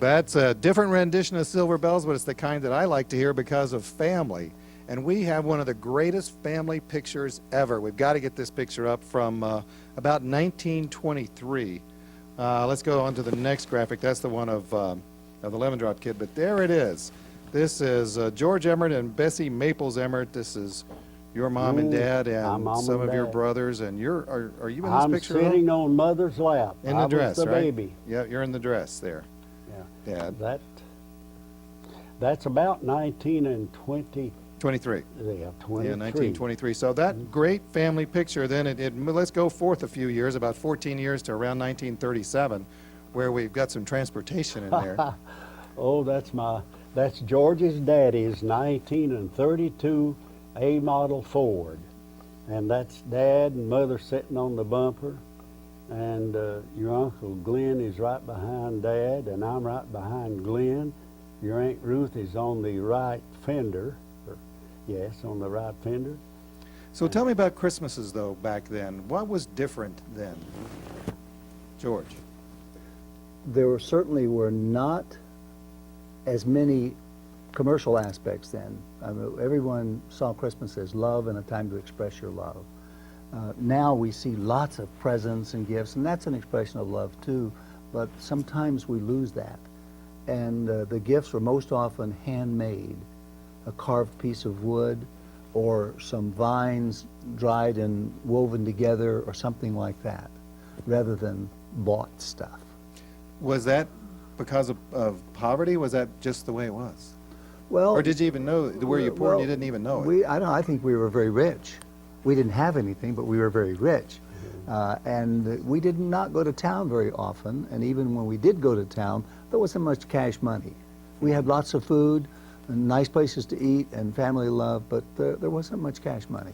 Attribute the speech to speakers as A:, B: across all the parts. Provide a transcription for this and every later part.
A: That's a different rendition of Silver Bells, but it's the kind that I like to hear because of family. And we have one of the greatest family pictures ever. We've got to get this picture up from about 1923. Let's go on to the next graphic. That's the one of the Lemon Drop Kid, but there it is. This is George Emmert and Bessie Maples Emmert. This is your mom and dad and some of your brothers, and are you in this picture?
B: I'm sitting on Mother's lap.
A: In the dress,
B: the
A: right?
B: Baby.
A: Yeah, you're in the dress there.
B: Yeah.
A: Dad.
B: That's about 1923.
A: 23.
B: Yeah, 23.
A: Yeah, 1923. So that great family picture, then let's go forth a few years, about 14 years to around 1937, where we've got some transportation in there.
B: Oh, that's George's daddy's 1932 A model Ford. And that's Dad and Mother sitting on the bumper. And your Uncle Glenn is right behind Dad, and I'm right behind Glenn. Your Aunt Ruth is on the right fender. Yes, on the right fender.
A: So tell me about Christmases, though, back then. What was different then? George.
C: There certainly were not as many commercial aspects then. I mean, everyone saw Christmas as love and a time to express your love. Now we see lots of presents and gifts, and that's an expression of love too, but sometimes we lose that. And the gifts were most often handmade, a carved piece of wood or some vines dried and woven together or something like that, rather than bought stuff.
A: Was that because of poverty? Was that just the way it was?
C: Well,
A: or did you even know, were you poor and you didn't even know it?
C: I think we were very rich. We didn't have anything, but we were very rich. And we did not go to town very often, and even when we did go to town, there wasn't much cash money. We had lots of food, and nice places to eat, and family love, but there wasn't much cash money.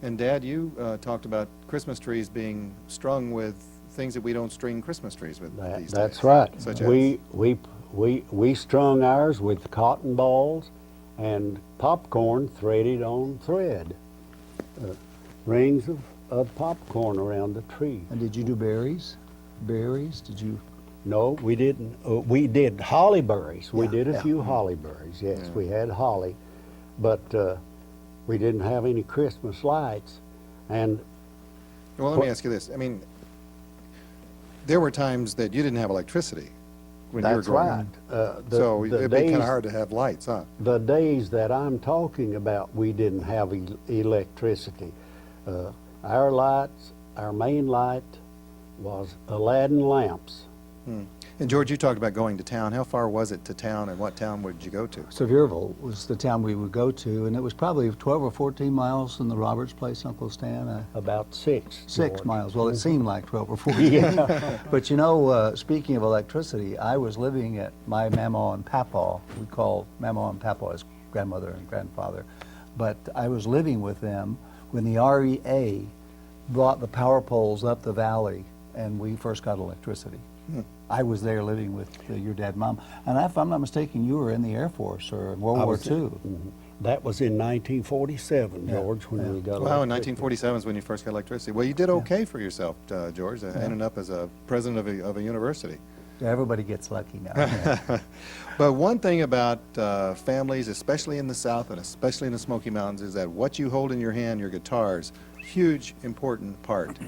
A: And Dad, you talked about Christmas trees being strung with things that we don't string Christmas trees with these days.
B: That's right.
A: Such
B: We strung ours with cotton balls and popcorn threaded on thread. Rings of popcorn around the tree.
C: And did you do berries? Berries? Did you?
B: No, we didn't. We did holly berries. We did a
C: yeah.
B: few holly berries. Yes, we had holly, but we didn't have any Christmas lights. And
A: well, let me ask you this. I mean, there were times that you didn't have electricity when you were growing up. So it'd be kind of hard to have lights, huh?
B: The days that I'm talking about, we didn't have electricity. Our lights, our main light was Aladdin lamps.
A: And George, you talked about going to town. How far was it to town, and what town would you go to?
C: Sevierville was the town we would go to, and it was probably 12 or 14 miles from the Roberts place, Uncle Stan.
B: About 6.
C: 6 miles. Well, it seemed like 12 or 14. Yeah. But you know, speaking of electricity, I was living at my Mamaw and Papaw. We call Mamaw and Papaw as grandmother and grandfather. But I was living with them when the REA brought the power poles up the valley, and we first got electricity. I was there living with your dad and mom. And if I'm not mistaken, you were in the Air Force or in World War II.
B: That was in 1947, George, when we got
A: Wow, in 1947 is when you first got electricity. Well, you did okay for yourself, George, ending up as a president of a university.
C: Yeah, everybody gets lucky now.
A: But one thing about families, especially in the South and especially in the Smoky Mountains, is that what you hold in your hand, your guitars, huge, important part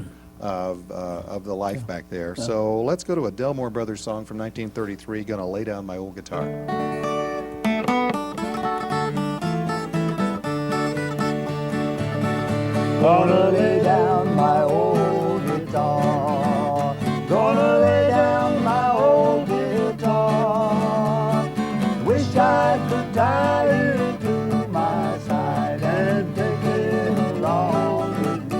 A: of the life back there. So let's go to a Delmore Brothers song from 1933, Gonna Lay Down My Old Guitar.
C: Gonna lay down my old guitar. Gonna lay down my old guitar. Wish I could tie it to my side and take it along with me.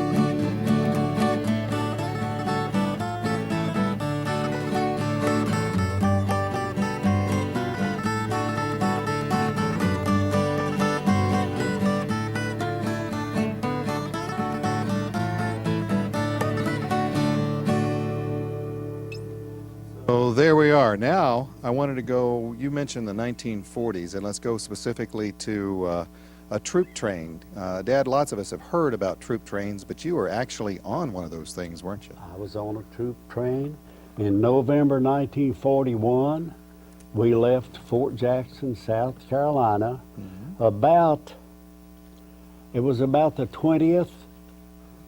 A: So there we are. Now, I wanted to go, you mentioned the 1940s, and let's go specifically to a troop train. Dad, lots of us have heard about troop trains, but you were actually on one of those things, weren't you?
B: I was on a troop train in November 1941. We left Fort Jackson, South Carolina, it was about the 20th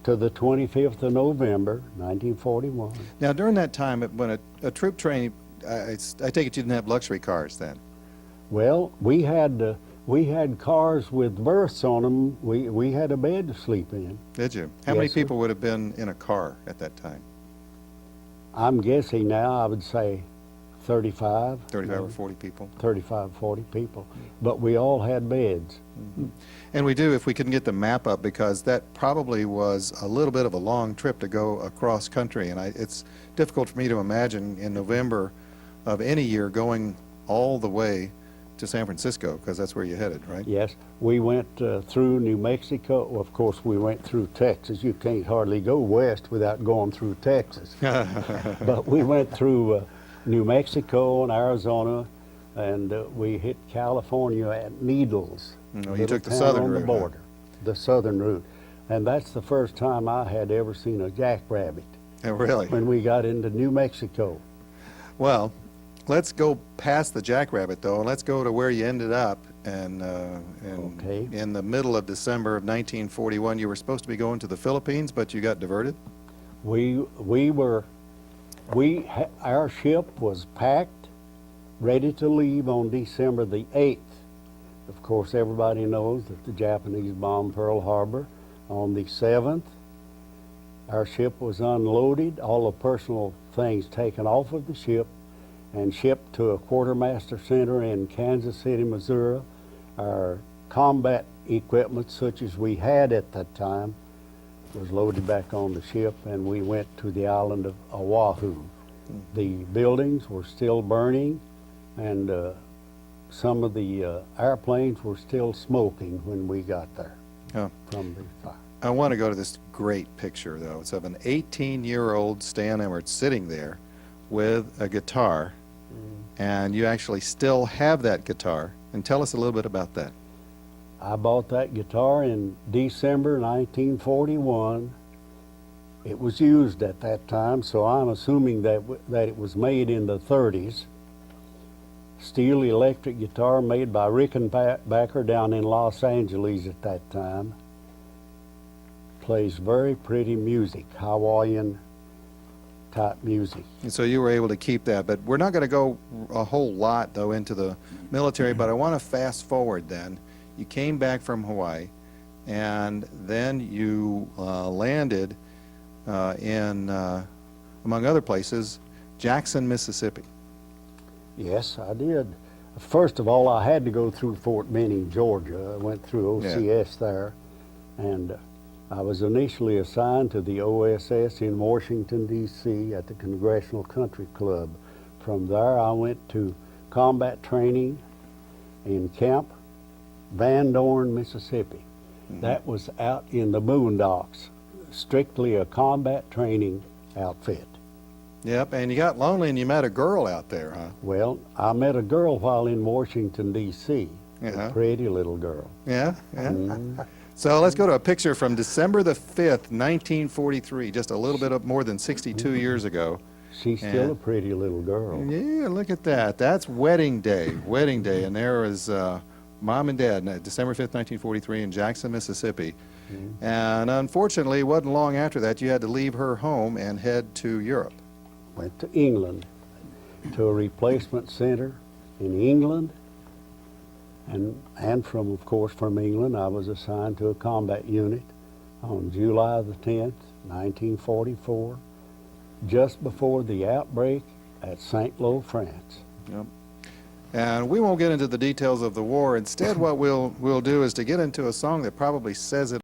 B: to the 25th of November, 1941.
A: Now, during that time, when a troop train, I take it you didn't have luxury cars then?
B: Well, we had cars with berths on them. We had a bed to sleep in.
A: Did you? How many
B: Yes, sir.
A: people would have been in a car at that time?
B: I'm guessing now, I would say 35.
A: 35 or 40 people?
B: 35, 40 people. But we all had beds.
A: And we do, if we can get the map up, because that probably was a little bit of a long trip to go across country, and it's difficult for me to imagine in November of any year going all the way to San Francisco, because that's where you headed, right?
B: Yes, we went through New Mexico. Well, of course, we went through Texas. You can't hardly go west without going through Texas. But we went through New Mexico and Arizona, and we hit California at Needles.
A: No, you
B: little
A: took the
B: town
A: southern
B: on
A: route,
B: the
A: huh?
B: border, the southern route. And that's the first time I had ever seen a jackrabbit,
A: Oh, really?
B: when we got into New Mexico.
A: Well, let's go past the jackrabbit, though, and let's go to where you ended up. And
B: Okay.
A: in the middle of December of 1941, you were supposed to be going to the Philippines, but you got diverted?
B: Our ship was packed, ready to leave on December the 8th. Of course, everybody knows that the Japanese bombed Pearl Harbor on the 7th. Our ship was unloaded, all the personal things taken off of the ship and shipped to a quartermaster center in Kansas City, Missouri. Our combat equipment, such as we had at that time, was loaded back on the ship, and we went to the island of Oahu. The buildings were still burning, and some of the airplanes were still smoking when we got there
A: Oh.
B: from the fire.
A: I want to go to this great picture, though. It's of an 18-year-old Stan Emmert sitting there with a guitar, and you actually still have that guitar. And tell us a little bit about that.
B: I bought that guitar in December 1941. It was used at that time, so I'm assuming that it was made in the 30s. Steel electric guitar made by Rickenbacker down in Los Angeles at that time. Plays very pretty music, Hawaiian type music.
A: And so you were able to keep that. But we're not going to go a whole lot, though, into the military, but I want to fast forward then. You came back from Hawaii, and then you landed in, among other places, Jackson, Mississippi.
B: Yes, I did. First of all, I had to go through Fort Benning, Georgia. I went through OCS there, and I was initially assigned to the OSS in Washington, D.C. at the Congressional Country Club. From there, I went to combat training in Camp Van Dorn, Mississippi. That was out in the boondocks, strictly a combat training outfit.
A: Yep, and you got lonely and you met a girl out there, huh?
B: Well, I met a girl while in Washington, D.C.,
A: Yeah.
B: a pretty little girl.
A: Yeah, yeah. So let's go to a picture from December the 5th, 1943, just a little bit more than 62 years ago.
B: She's still a pretty little girl.
A: Yeah, look at that. That's wedding day, and there is Mom and Dad, December 5th, 1943 in Jackson, Mississippi. And unfortunately, it wasn't long after that you had to leave her home and head to Europe.
B: Went to England, to a replacement center in England, and from, of course, from England, I was assigned to a combat unit on July the 10th, 1944, just before the outbreak at St. Lo, France.
A: Yep. And we won't get into the details of the war. Instead, what we'll do is to get into a song that probably says it